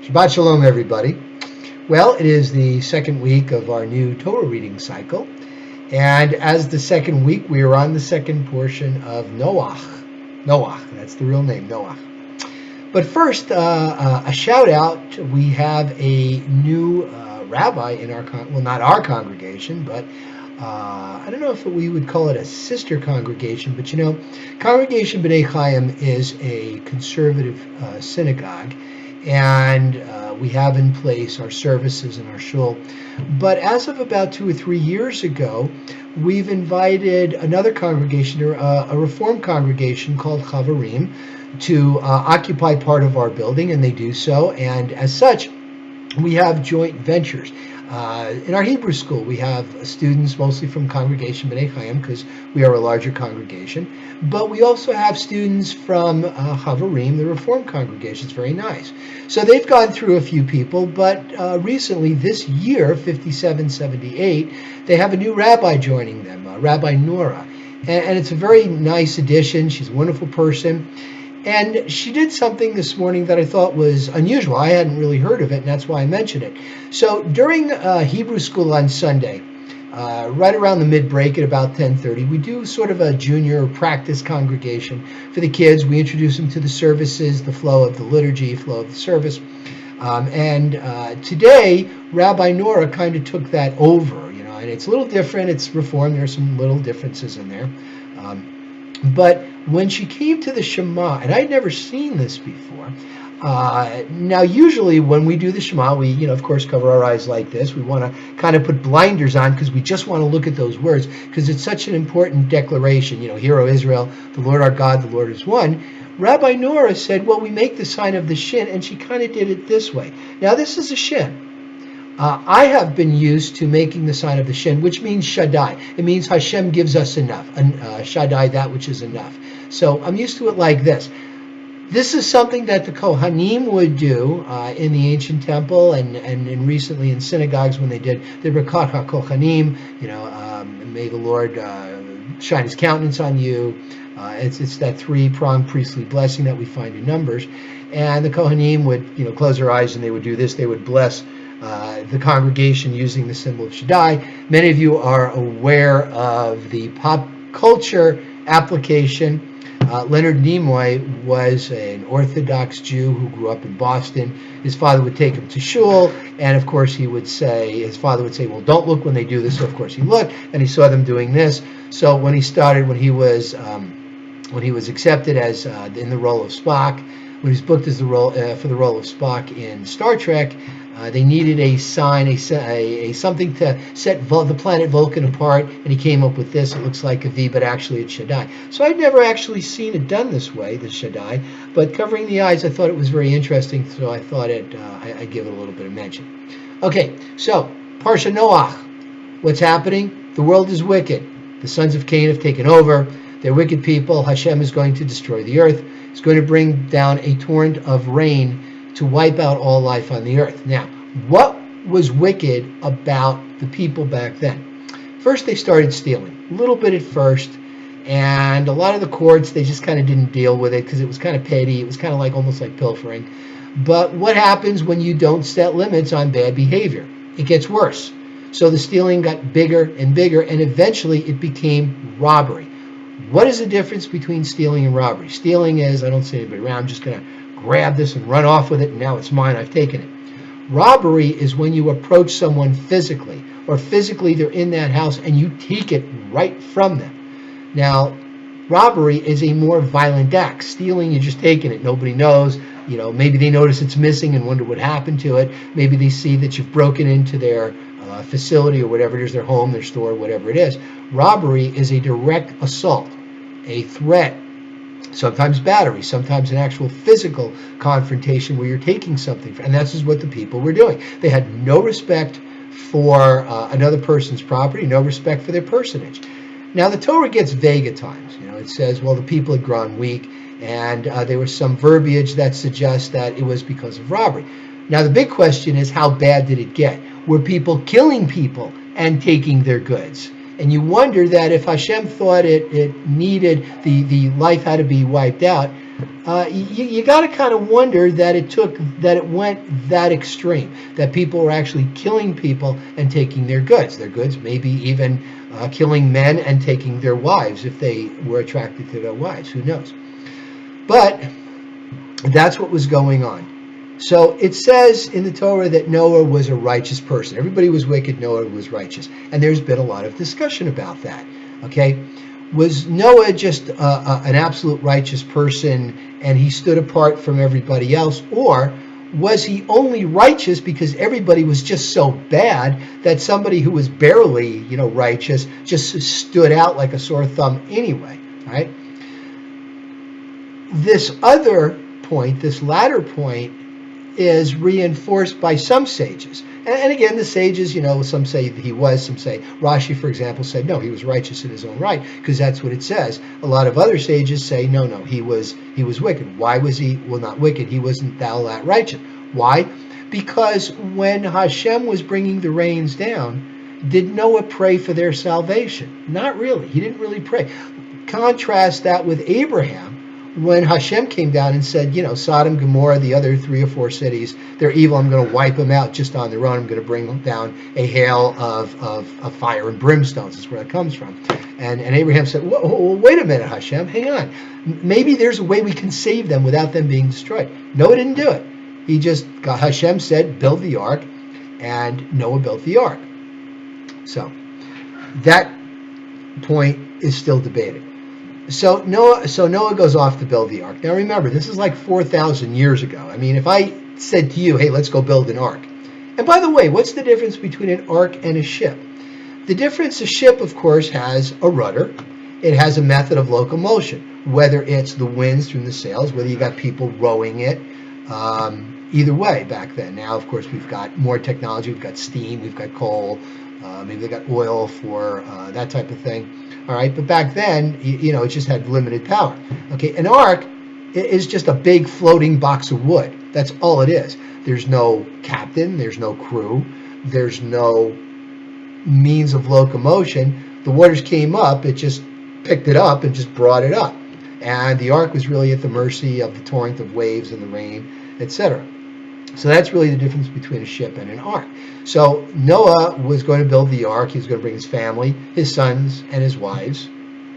Shabbat Shalom, everybody. Well, it is the second week of our new Torah reading cycle. And as the second week, we are on the second portion of Noach. Noach, that's the real name, Noach. But first, a shout out. We have a new rabbi in our, not our congregation, but I don't know if we would call it a sister congregation, but Congregation B'nai Chaim is a conservative synagogue, and we have in place our services in our shul. But as of about 2 or 3 years ago, we've invited another congregation, a Reform congregation called Chavarim, to occupy part of our building, and they do so. And as such, we have joint ventures. In our Hebrew school, we have students mostly from Congregation B'nai Chaim because we are a larger congregation. But we also have students from Chavarim, the Reform congregation. It's very nice. So they've gone through a few people, but recently, this year, 5778, they have a new rabbi joining them, Rabbi Nora. And it's a very nice addition. She's a wonderful person. And she did something this morning that I thought was unusual. I hadn't really heard of it, and that's why I mentioned it. So during Hebrew school on Sunday, right around the mid-break at about 10:30, we do sort of a junior practice congregation for the kids. We introduce them to the services, the flow of the liturgy, flow of the service. And today, Rabbi Nora kind of took that over, and it's a little different. It's Reform. There are some little differences in there. But when she came to the Shema, and I'd never seen this before. Now, usually when we do the Shema, we, of course, cover our eyes like this. We want to kind of put blinders on because we just want to look at those words because it's such an important declaration. Hear, O Israel, the Lord our God, the Lord is one. Rabbi Nora said, well, we make the sign of the Shin, and she kind of did it this way. Now, this is a Shin. I have been used to making the sign of the Shin, which means Shaddai. It means Hashem gives us enough. Shaddai, that which is enough. So I'm used to it like this. This is something that the Kohanim would do in the ancient temple and recently in synagogues when they did the Birkat HaKohanim, may the Lord shine his countenance on you. It's that three-pronged priestly blessing that we find in Numbers. And the Kohanim would, close their eyes and they would do this. They would bless the congregation using the symbol of Shaddai. Many of you are aware of the pop culture application. Leonard Nimoy was an Orthodox Jew who grew up in Boston. His father would take him to shul, and of course his father would say, well, don't look when they do this. So of course he looked, and he saw them doing this. So when he was accepted as in the role of Spock, when he was booked as for the role of Spock in Star Trek, they needed a sign, a something to set the planet Vulcan apart, and he came up with this. It looks like a V, but actually it's Shaddai. So I'd never actually seen it done this way, the Shaddai, but covering the eyes, I thought it was very interesting, so I thought I'd give it a little bit of mention. Okay, so Parasha Noach. What's happening? The world is wicked. The sons of Cain have taken over. They're wicked people. Hashem is going to destroy the earth. He's going to bring down a torrent of rain to wipe out all life on the earth. Now, what was wicked about the people back then? First, they started stealing. A little bit at first, and a lot of the courts, they just kind of didn't deal with it because it was kind of petty. It was kind of almost like pilfering. But what happens when you don't set limits on bad behavior? It gets worse. So the stealing got bigger and bigger, and eventually it became robbery. What is the difference between stealing and robbery? Stealing is, I don't see anybody around, I'm just going to grab this and run off with it, and now it's mine, I've taken it. Robbery is when you approach someone physically, or physically they're in that house and you take it right from them. Now, robbery is a more violent act. Stealing, you're just taking it, nobody knows. Maybe they notice it's missing and wonder what happened to it. Maybe they see that you've broken into their facility or whatever it is, their home, their store, whatever it is. Robbery is a direct assault, a threat, sometimes battery, sometimes an actual physical confrontation where you're taking something. And that's just what the people were doing. They had no respect for another person's property, no respect for their personage. Now, the Torah gets vague at times. It says, well, the people had grown weak, and there was some verbiage that suggests that it was because of robbery. Now, the big question is, how bad did it get? Were people killing people and taking their goods? And you wonder that if Hashem thought it needed, the life had to be wiped out, you got to kind of wonder that it went that extreme, that people were actually killing people and taking their goods, maybe even killing men and taking their wives if they were attracted to their wives. Who knows? But that's what was going on. So it says in the Torah that Noah was a righteous person. Everybody was wicked, Noah was righteous. And there's been a lot of discussion about that. Okay? Was Noah just an absolute righteous person and he stood apart from everybody else? Or was he only righteous because everybody was just so bad that somebody who was barely, righteous just stood out like a sore thumb anyway, right? This other point, this latter point, is reinforced by some sages. And again, the sages, some say he was, some say, Rashi, for example, said, no, he was righteous in his own right, because that's what it says. A lot of other sages say, no, he was wicked. Why was he? Well, not wicked. He wasn't that righteous. Why? Because when Hashem was bringing the rains down, did Noah pray for their salvation? Not really. He didn't really pray. Contrast that with Abraham, when Hashem came down and said, Sodom, Gomorrah, the other 3 or 4 cities, they're evil. I'm going to wipe them out just on their own. I'm going to bring down a hail of fire and brimstones. That's where it comes from. And Abraham said, wait a minute, Hashem, hang on. Maybe there's a way we can save them without them being destroyed. Noah didn't do it. Hashem said, build the ark, and Noah built the ark. So that point is still debated. So Noah goes off to build the ark. Now remember, this is like 4,000 years ago. I mean, if I said to you, hey, let's go build an ark. And by the way, what's the difference between an ark and a ship? The difference, a ship, of course, has a rudder. It has a method of locomotion, whether it's the winds from the sails, whether you got people rowing it, either way back then. Now, of course, we've got more technology. We've got steam, we've got coal, maybe they got oil for that type of thing. All right, but back then, it just had limited power. Okay, an ark is just a big floating box of wood. That's all it is. There's no captain, there's no crew, there's no means of locomotion. The waters came up, it just picked it up and just brought it up. And the ark was really at the mercy of the torrent of waves and the rain, etc. So that's really the difference between a ship and an ark. So Noah was going to build the ark. He was going to bring his family, his sons, and his wives,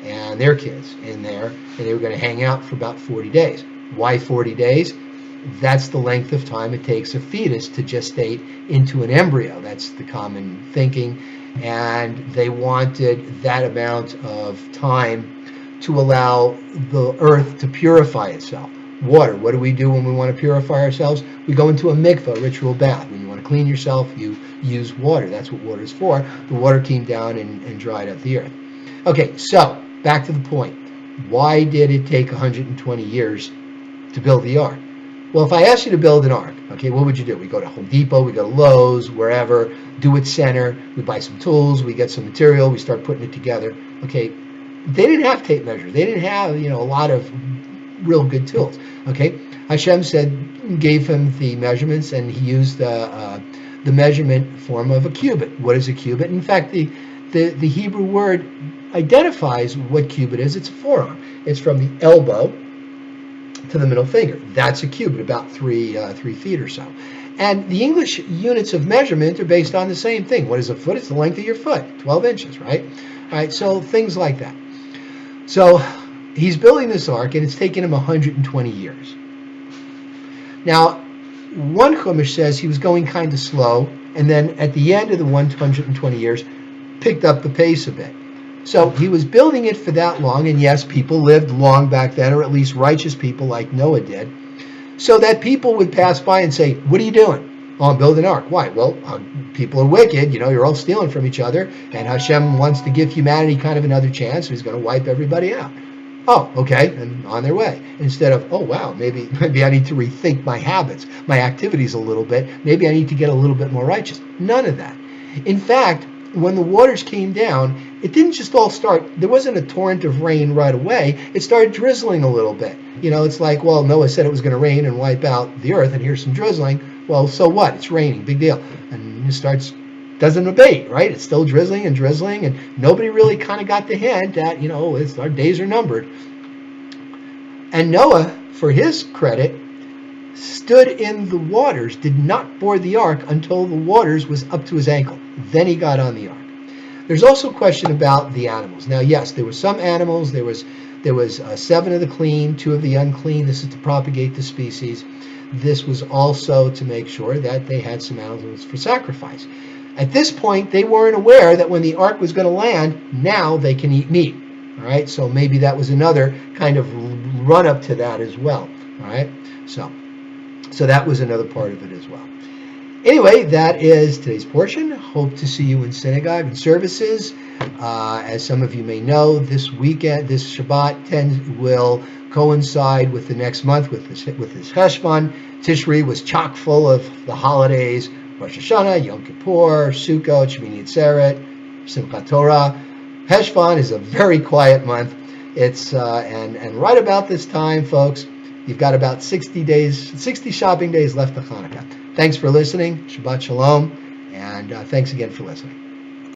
and their kids in there, and they were going to hang out for about 40 days. Why 40 days? That's the length of time it takes a fetus to gestate into an embryo. That's the common thinking, and they wanted that amount of time to allow the earth to purify itself. Water. What do we do when we want to purify ourselves? We go into a mikvah, ritual bath. When you want to clean yourself, you use water. That's what water is for. The water came down and dried up the earth. Okay, so back to the point. Why did it take 120 years to build the ark? Well, if I asked you to build an ark, okay, what would you do? We go to Home Depot, we go to Lowe's, wherever, do it center, we buy some tools, we get some material, we start putting it together. Okay, they didn't have tape measures. They didn't have, a lot of real good tools. Okay, Hashem gave him the measurements, and he used the measurement form of a cubit. What is a cubit? In fact, the Hebrew word identifies what cubit is. It's a forearm. It's from the elbow to the middle finger. That's a cubit, about 3 feet or so. And the English units of measurement are based on the same thing. What is a foot? It's the length of your foot, 12 inches, right? All right, so things like that. So he's building this ark, and it's taken him 120 years. Now, one Chumash says he was going kind of slow, and then at the end of the 120 years, picked up the pace a bit. So he was building it for that long, and yes, people lived long back then, or at least righteous people like Noah did, so that people would pass by and say, what are you doing? Oh, I'm building an ark. Why? Well, people are wicked, you're all stealing from each other, and Hashem wants to give humanity kind of another chance, so he's going to wipe everybody out. Oh, okay, and on their way. Instead of, oh, wow, maybe I need to rethink my habits, my activities a little bit. Maybe I need to get a little bit more righteous. None of that. In fact, when the waters came down, it didn't just all start, there wasn't a torrent of rain right away. It started drizzling a little bit. It's like, well, Noah said it was going to rain and wipe out the earth, and here's some drizzling. Well, so what? It's raining, big deal. And it doesn't abate, right? It's still drizzling, and nobody really kind of got the hint that, our days are numbered. And Noah, for his credit, stood in the waters, did not board the ark until the waters was up to his ankle. Then he got on the ark. There's also a question about the animals. Now, yes, there were some animals. There was 7 of the clean, 2 of the unclean. This is to propagate the species. This was also to make sure that they had some animals for sacrifice. At this point, they weren't aware that when the ark was going to land, now they can eat meat. All right, so maybe that was another kind of run up to that as well. All right, so that was another part of it as well. Anyway, that is today's portion. Hope to see you in synagogue and services. As some of you may know, this weekend, this Shabbat will coincide with the next month with this Heshvan. Tishri was chock full of the holidays: Rosh Hashanah, Yom Kippur, Sukkot, Shmini Atzeret, Simchat Torah. Heshvan is a very quiet month. It's and right about this time, folks, you've got about 60 shopping days left to Hanukkah. Thanks for listening. Shabbat Shalom, and thanks again for listening.